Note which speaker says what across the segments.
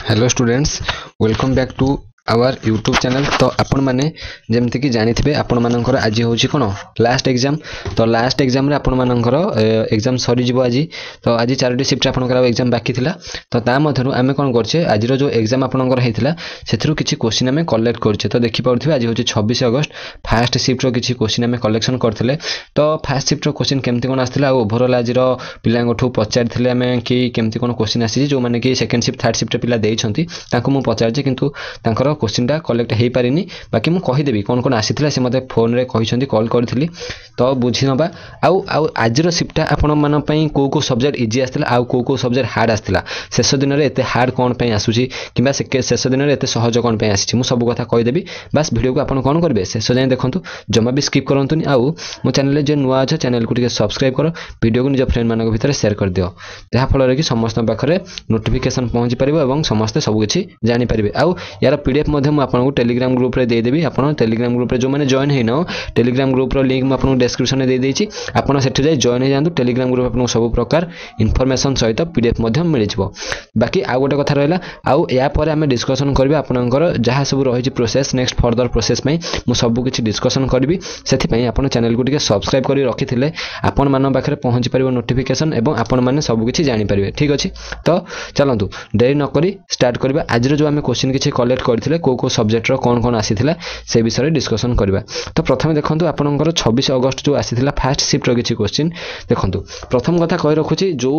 Speaker 1: Hello students welcome back to our YouTube channel. तो आपण मैंने जमती कि जानी आपण मानकर आज हूँ कौन लास्ट एग्जाम। तो लास्ट एग्जाम आपण मानकर एग्जाम सरीज आज। तो आज 4टी शिफ्ट आपंकर एग्जाम बाकी थिला। तो ता मध्यरु आमे कोन करछे आज जो एग्जाम आपंकर हेतिला सेथरु किछि क्वेश्चन आमे कलेक्ट करछे। तो देखि पड़थिबे आज होछि 26 अगस्त फर्स्ट शिफ्ट रो किछि क्वेश्चन आमे कलेक्शन करथिले। तो फर्स्ट शिफ्ट रो क्वेश्चन केमति कोन आस्थिला ओवरऑल आज रो पिलांगठु पचारथिले आमे कि केमति कोन क्वेश्चन आसी जो माने कि सेकंड शिफ्ट थर्ड शिफ्ट पिला देइछंती ताको मु पचारजे किंतु तांकर क्वेश्चन टा कलेक्ट हे पारिनी। बाकी मु कहि देबी कोन कोन आसीथिला से मते फोन रे कहिसंती कॉल करथिली। तो बुझी नबा आउ आज रो शिफ्ट आपण मन पई को सब्जेक्ट इजी आस्थिला आउ को सब्जेक्ट हार्ड आस्थिला शेष दिन रे एते हार्ड कोन पई आसुची किबा शेष दिन रे एते सहज कोन पई आसीची मु सब कथा कहि देबी। बस वीडियो को आपण कोन करबे शेष जाय देखंतु जमा भी स्किप करंतुनी। आउ मो चैनल रे जे नुवा छ चैनल को टिके सब्सक्राइब करो वीडियो को निज फ्रेंड मानक भितर शेयर कर दियो जहा फल रे कि समस्त पाखरे नोटिफिकेशन पहुंची परिबो एवं समस्त सब किछि जानि परिबे। आउ यार पीडीएफ मध्ये मु आपन को टेलीग्राम ग्रुप रे दे देबी। आपन टेलीग्राम ग्रुप रे जो माने जॉइन हेनो टेलीग्राम ग्रुप रो लिंक मु आपन को डिस्क्रिप्शन में दे देछि। आपन सेठी जाय जॉइन हे जांतु टेलीग्राम ग्रुप आपन सब प्रकार इन्फॉर्मेशन सहित पीडीएफ मध्ये मिलि जिवो। बाकी आ गोटे कथा रहला आउ या पर हमें डिस्कशन करबे आपनकर जहा सब रहिछि प्रोसेस नेक्स्ट फर्दर प्रोसेस में मु सब किछि डिस्कशन करबी। सेथि पई आपन चैनल को टिके सब्सक्राइब करि रखिथिले आपन मान पाखरे पहुंची परिबो नोटिफिकेशन एवं आपन माने सब किछि जानि परिबे। ठीक अछि तो चलंतु देरी न करी स्टार्ट करबा। आज जो हमें क्वेश्चन किछि कलेक्ट करथिले को सब्जेक्ट रो कोन कोन आसीथिला से विषय डिस्कशन करबा। तो प्रथम देखंतु आपनकर 26 अगस्त जो आसीथिला फर्स्ट शिफ्ट रो किछि क्वेश्चन देखंतु। प्रथम कथा कहि रखुछि जो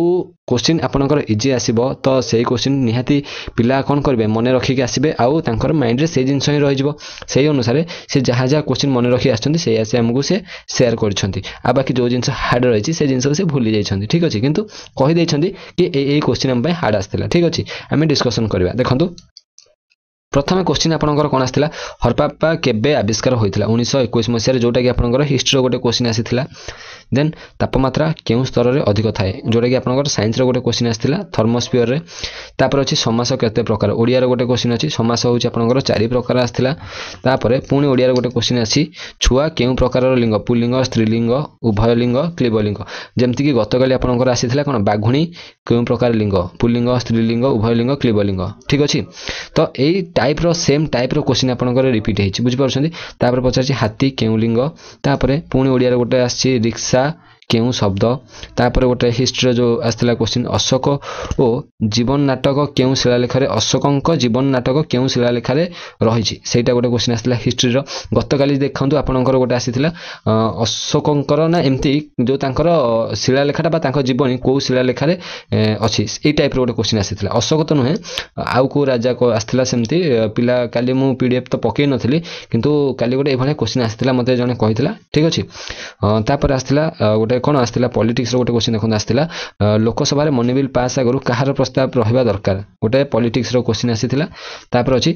Speaker 1: क्वेश्चन आपनकर इजी आसीबो तो सेही क्वेश्चन निहाती पिला कोन करबे मने रखि के आसीबे आउ तांकर माइंड रे से जिंस ही रहि जिवो। सेही अनुसार से जहा जहा क्वेश्चन मने रखि आछंती से आसे हमकु से शेयर करछंती। आ बाकी जो जिंस हार्ड रहिछि से जिंस से भूली जाइछंती। ठीक अछि किंतु कहि दैछंती कि ए क्वेश्चन हम पय हार्ड आस्थिला। ठीक अछि हमें डिस्कशन करबा। देखंतु प्रथम क्वेश्चन आपनकर कोन आस्थिला हरप्पा केबे आविष्कार होइथिला 1921 मसिया रे जोटा कि आपनकर हिस्ट्री रो गोटे क्वेश्चन आसीथिला। देन तापमात्रा केउ स्तर रे अधिक थाए जोटा कि आपनकर साइंस रो गोटे क्वेश्चन आसीथिला थर्मोस्फियर रे। तापर अछि समास केते प्रकार ओडिया रो गोटे क्वेश्चन अछि समास होउछि आपनकर 4 प्रकार आसीथिला। तापर पुणी ओडिया रो गोटे क्वेश्चन अछि छुआ केउ प्रकार रो लिंग पुल्लिंग स्त्रीलिंग उभय लिंग क्लीबलिंग जेमति कि गतकाली आपनकर आसीथिला कोन बाघुणी केउ प्रकार लिंग पुल्लिंग स्त्रीलिंग उभय लिंग क्लीबलिंग। ठीक अछि तो एई टाइप रो सेम टाइप रो क्वेश्चन आपनकर रिपीट हेछि बुझि परछंती। तापर पछाछि हाथी केउ लिंग तापर पुणी ओडिया रो गोटे आछि रिक्शा केउ शब्द तापर गोटे हिस्ट्री जो आस्थिला क्वेश्चन अशोक ओ जीवन नाटक केउ शिलालेख रे अशोकंक जीवन नाटक केउ शिलालेख रे रहिछि सेटा गोटे क्वेश्चन आस्थिला हिस्ट्री रो। गतकाली देखंतु आपनकर गोटे आसीथिला अशोकंकर ना एम्ति जो तांकर शिलालेखटा बा तांकर जीवनी को शिलालेख रे अछि ए टाइप रो गोटे क्वेश्चन आसीथिला। अशोक तो नुहे आउ को राजा को आस्थिला सेमति पिला काली मु पीडीएफ तो पके नथिली किंतु काली गोटे एभले क्वेश्चन आसीथिला मते जने कहिथिला। ठीक अछि तापर आस्थिला गोटे कोन आस्थिला पॉलिटिक्स रो गोटे क्वेश्चन देखन आस्थिला लोकसभा रे मनी बिल पास आगरु कहार प्रस्ताव रहबा दरकार गोटे पॉलिटिक्स रो क्वेश्चन आसीथिला। तापर अछि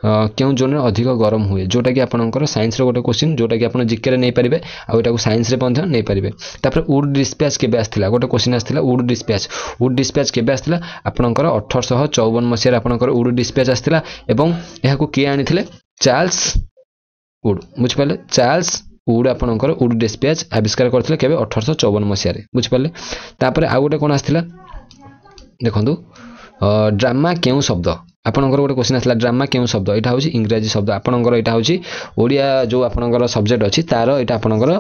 Speaker 1: केउ जोन अधिक गरम हुए जोटा कि आपनकर साइंस रो गोटे क्वेश्चन जोटा कि आपन जीके रे नै परिबे आ एटा को साइंस रे पन्थ नै परिबे। तापर वुड डिस्पैच केबे आस्थिला गोटे क्वेश्चन आस्थिला वुड डिस्पैच केबे आस्थिला आपनकर 1854 मसिया रे आपनकर वुड डिस्पैच आस्थिला एवं एहा को के आनिथिले चार्ल्स वुड बुझ पाले चार्ल्स वुड आपनकर वुड डिस्पैच आविष्कार करथिले केबे 1854 मसिया रे बुझ पाले। तापर आ गोटे कोन आस्थिला देखंतु ड्रामा केउ शब्द आपनकर गोटे क्वेश्चन आसला ड्रामा केउ शब्द एटा होछि इंग्रजी शब्द आपनकर एटा होछि ओडिया जो आपनकर सब्जेक्ट अछि तार एटा आपनकर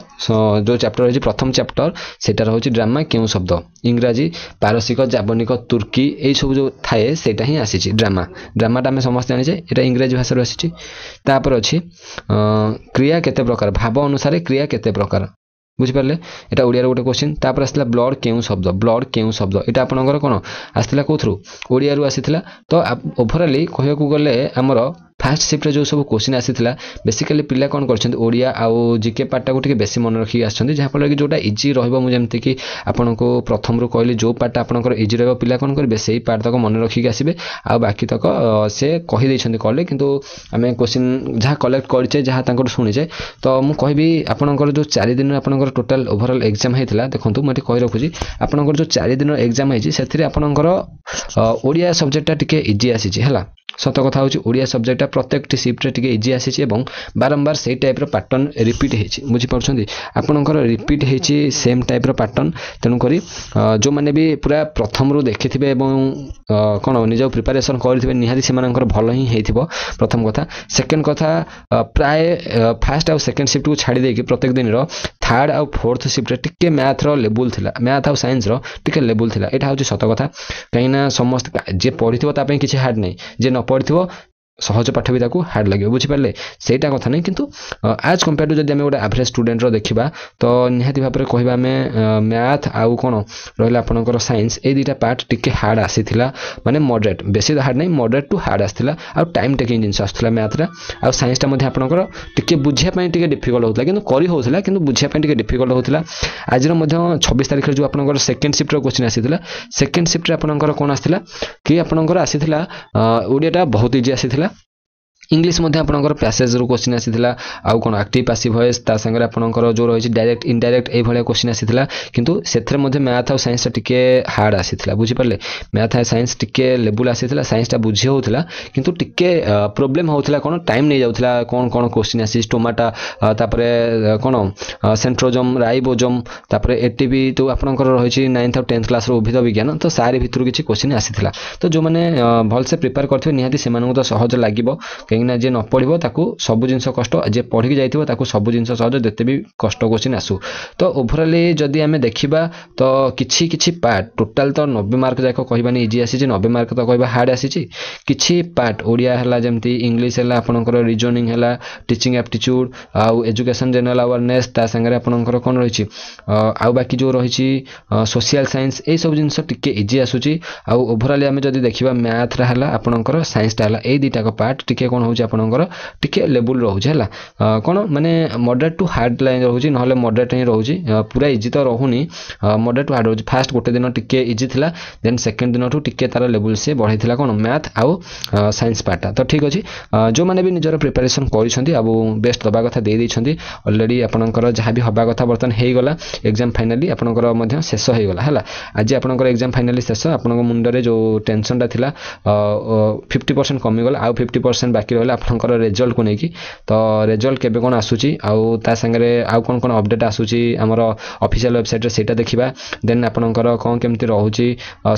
Speaker 1: जो चैप्टर अछि प्रथम चैप्टर सेटा होछि ड्रामा केउ शब्द इंग्रजी पारसिक जावनिक तुर्की ए सब जो थाए सेटा ही आसीछि ड्रामाटा हम समस्त जानि छै एटा इंग्रजी भाषा रो आसीछि। तापर अछि क्रिया केते प्रकार भाव अनुसार क्रिया केते प्रकार बुझि पारले एटा ओडिया रो गोटे क्वेश्चन। तापर आसला ब्लड केउ शब्द एटा आपनकर कोन आस्थिला कोथ्रु ओडिया रो आसीथिला। तो ओवरऑली कहय को गले हमर फर्स्ट शिफ्ट रे जो सब क्वेश्चन आसीथिला बेसिकली पिला कोन करछन ओडिया आउ जीके पार्ट को टिके बेसी मन रखि आछन जहा फल कि जोटा इजी रहबो मु जेमति कि आपन को प्रथम रो कहली जो पार्ट आपनकर इजी रहबो पिला कोन करबे सेही पार्ट तक मन रखि आसीबे आ बाकी तक से कहि दैछन कहले किंतु हमें क्वेश्चन जहा कलेक्ट करछे जहा तांकर सुनिछे। तो मु कहबी आपनकर जो 4 दिन आपनकर टोटल ओवरऑल एग्जाम हेतिला देखंतु मते कहि रखुजी आपनकर जो 4 दिन एग्जाम हेछि सेथिरे आपनकर ओडिया सब्जेक्टटा टिके इजी आसीछि हला सत कथा हूँ ओडिया सब्जेक्टा प्रत्येक शिफ्ट रे इजी आसी बारंबार से टाइप पैटर्न रिपीट होती बुझीपार आपणकर रिपीट होती सेम टाइप पैटर्न तेणुक जो मैंने भी पूरा प्रथम रू देखि थे कौन निज प्रिपरेशन करेंगे निहाती से भल ही प्रथम कथा सेकेंड कथा प्राय फास्ट आउ सेकेंड शिफ्ट को छाड़ी देकी प्रत्येक दिन थर्ड आउ फोर्थ शिफ्ट टिके मैथ रो लेवल थिला मैथ आउ साइंस रो टिके लेवल थिला एटा होची सत कथा कहीं समस्त जे पढ़िथिबो तापे किछि हार्ड नै जे न पढ़िथिबो सहज पाठ भी हार्ड लगे बुझीपारे सेटा कथा नहीं किंतु आज कंपेयर टू जब गोटे एवरेज स्टूडेंट देखा तो निहाती भाव में कहवा आम मैथ आउ कौन रहा आपंकर साइंस ये दुटा पार्ट टिके हार्ड आसीला माने मॉडरेट बेसी हार्ड नहीं मॉडरेट टू हार्ड आसाला आ टाइम टेकिंग जिन आसाला मैथ्रा आ साइंसटा आपंकर टिके बुझापी टिके डिफिकल्ट होता कि करी होता कि बुझापी टिके डिफिकल्ट होता आज 26 तारीख जो आपंकर सेकेंड शिफ्ट क्वेश्चन आसीला सेकेंड शिफ्ट आपंकर कौन आसाला कि आपंकर आसीला ओडियाटा बहुत इजी आसीला इंग्लिश आपंकर पैसेज रू क्वेश्चन आसीला आउ कौन एक्टिव पैसिव वॉइस ता संगे आपंकर जो रही डायरेक्ट इनडायरेक्ट ये भाया क्वेश्चन आसीला किंतु से मैथ और साइंस टिके हार्ड आसीला बुझीपारे मैथ और साइंस टिके लेवल आसीला साइंसटा बुझी होता किंतु टिके प्रोब्लेम होता कौन टाइम नहीं जाऊला कौन कौन क्वेश्चन आसी टोमाटा तापर कौन सेंट्रोजम राइबोजम तापर एटीबी तो आपंकर रही 9th और 10th क्लास उद्भिद विज्ञान तो सारे भितर किसी क्वेश्चन आसीला तो जो मैंने भलसे प्रिपेयर करते निहाती से तो सहज लगे कहीं जे न पढ़ो ताकू सब जिन कष्ट जे पढ़ी जाइए सब जिन सहज जिते भी कष्ट क्वेश्चन आसू तो ओभरअली जदि आम देखा तो किछि किछि पार्ट टोटाल तो 90 मार्क जाक कहबानी इजी आसी 90 मार्क तो कहबा हार्ड आसी किछि पार्ट ओडिया है जमती इंग्लिश है आपंकर रिजनिंग है टीचिंग एप्टीट्यूड आउ एजुकेशन जनरल अवेयरनेस ता संगे आपंकर कौन रही आउ बाकी जो रही सोशल साइंस ये सब जिनस टिके इजी आसूची आउ ओभरअली आम जदि देखा मैथ है आपंकर साइंसटा है ये दुटा पार्ट टिके कौन हो आपंकर टिके लेवल रोचे है कौन माने मॉडरेट टू हार्ड लाइन रोचे ना मॉडरेट ही रोचे पूरा इजी तो रोनी मॉडरेट टू हार्ड रोचे फास्ट गोटे दिन टिके इजी थिला देन सेकेंड दिन टिके तार लेवल से बढ़ाई थिला कौन मैथ आउ साइंस पार्टा तो ठीक अच्छे जो मैंने भी निजर प्रिपरेशन करिसेंती अब बेस्ट दबा कथा दे देइछंती ऑलरेडी आपनकर जहाँ भी हवा कथा बर्तन हो गला एग्जाम फाइनाली आपनकर मध्य शेष हो गला है आज आपनकर एग्जाम फाइनाली शेष आपनकर मुंडरे जो टेंशनटा थिला 50% कमीगला आउ 50% बाकी रहा आपंकर रिजल्ट को लेकिन तो रिजल्ट केबे कौन आसूची आउ ता संगे आउ कौन कौन अपडेट आसूची आमर ऑफिशियल वेबसाइट रे सेटा देखिबा देन आपनकर कौन केमती रहूची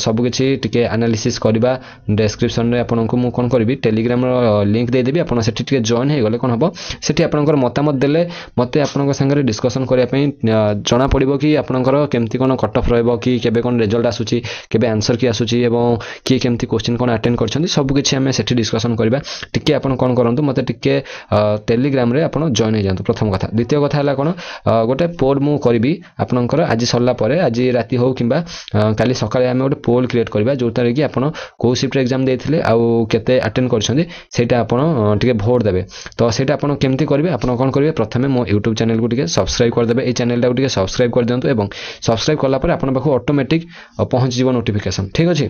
Speaker 1: सब किछि टिके एनालिसिस करबा डिस्क्रिप्शन रे आपनको मु कौन करबी टेलीग्राम रो लिंक दे देबी आपन सेठी टिके जॉइन हे गले कौन हबो सेठी आपनकर मतामत देले मते आपनकर संगे डिस्कशन करिया पई जणा पड़िबो कि आपनकर केमती कौन कट ऑफ रहबो कि केबे कौन रिजल्ट आसूची केबे आंसर की आसूची एवं कि केमती क्वेश्चन कौन अटेंड करछंती सब किछि हमें सेठी डिस्कशन करबा टिके आपन कौन करंतु मते टिके टेलीग्राम रे आपन जॉइन हो जांतु प्रथम कथा द्वितीय कथा हला कोन गोटे पोल मु करबी आपनकर आज सरला परे आज राती हो किबा काली सकाळे हम गोटे पोल क्रिएट करबा जोतारे कि आपन को शिफ्ट एग्जाम देथिले आउ केते अटेंड करछंदी सेटा आपन टिके वोट देबे तो सेटा आपन केमती करबे आपन कोन करबे प्रथमे मो YouTube चैनल को टिके सब्सक्राइब कर देबे ए चैनल टा को टिके सब्सक्राइब कर दियंतु एवं सब्सक्राइब करला परे आपन पाखो ऑटोमेटिक पहुंच जीव नोटिफिकेशन ठीक अछि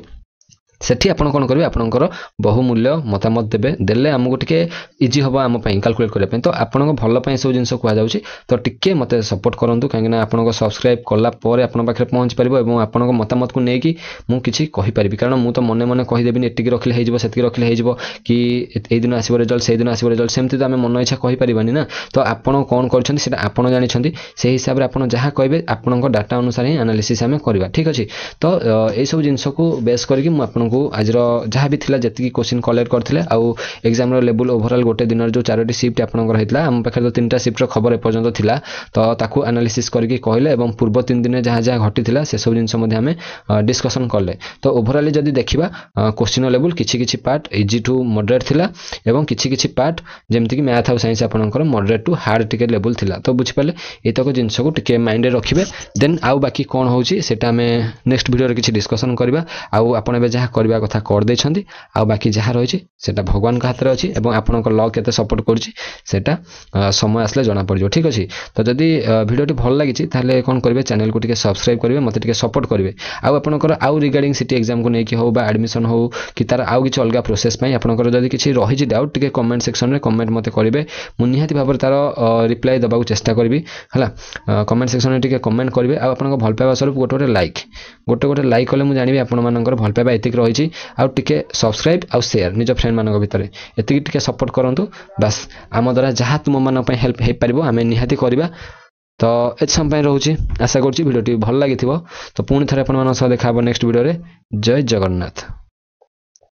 Speaker 1: सेठी आपन कोन करबे आपनकर बहुमूल्य मतामत देबे देले हमकु टिके इजी होबो हम पई कैलकुलेट करे पई तो आपनको भलो पई सब जिंस कुआ जाउची तो टिके मते सपोर्ट करंतु काहेना आपनको सब्सक्राइब करला परे आपन पाखरे पहुंच परिबो एवं आपनको मतामत को नेकी मु किछि कहि परिबि कारण मु तो मने मने कहि देबिनी एटिकी रखले हेजिबो सेतिकी रखले हेजिबो कि ए दिन आसीबो रिजल्ट से दिन आसीबो रिजल्ट सेमति तो हम मन इच्छा कहि परिबानी ना तो आपन कोन करछन्ती सेटा आपन जानि छन्ती से हिसाब रे आपन जहा कहबे आपनको डाटा अनुसार ही एनालिसिस हम करबा ठीक अछि तो ए सब जिंस को बेस करके मु आपनको आज जहाँ भी थिला जति क्वेश्चन कलेक्ट करथिले आउ एग्जाम रो लेवल ओवरऑल गोटे दिन जो 4टी शिफ्ट आपनकर हेतला हम पाखे तो 3टा शिफ्ट रो खबर ए पर्यंत थिला तो ताकू एनालिसिस करके कहले एवं पूर्व 3 दिन जहाँ जहाँ घटिथिला से सब जिंस मध्ये हमें डिस्कशन करले तो ओवरऑल जदी देखिबा क्वेश्चन लेवल किछि किछि पार्ट इजी टू मॉडरेट थिला एवं किछि किछि पार्ट जेमति कि मैथ और साइंस आपनकर मॉडरेट टू हार्ड टिके लेवल थिला तो बुझि पाले एतक जिंस को टिके माइंड रे रखिबे देन आउ बाकी कोन होउची सेटा हमें नेक्स्ट वीडियो रे किछि डिस्कशन करबा आउ आपन बे जहाँ करबा कथा कर देछंती आ बाकी जहाँ रही सेटा भगवान का हाथ रे अछि एवं आपनकर लक केते सपोर्ट करछि सेटा समय आसले जाना पड़ियो ठीक अछि तो जदी वीडियोटी भल लागिछि ताले कोन करबे चैनल को टिके सब्सक्राइब करबे मते टिके सपोर्ट करबे आ आपनकर आउ रिगार्डिंग सिटी एग्जाम को नै कि हो बा एडमिशन हो कि तार आउ किछि अलगा प्रोसेस पई आपनकर जदी किछि रहि छि डाउट टिके कमेंट सेक्शन रे कमेंट मते करबे मु निहाती भाबर तार रिप्लाई दबा को चेष्टा करबी हला कमेंट सेक्शन रे टिके कमेंट करबे आ आपनकर भल पाबा स्वरूप गोटे लाइक कले मु जानिबे आपन मानकर भल पाबा एतिक रही टिके सब्सक्राइब आउ शेयर निज फ्रेंड मान भितर एति टिके सपोर्ट करंतु बस आम द्वारा जहाँ तुम मान हेल्प हो पार आम निहाती करवा तो ये समय रोचे आशा करुँच भिडियो भल लगी तो पुणी थे आप देखा नेक्स्ट वीडियो जय जगन्नाथ।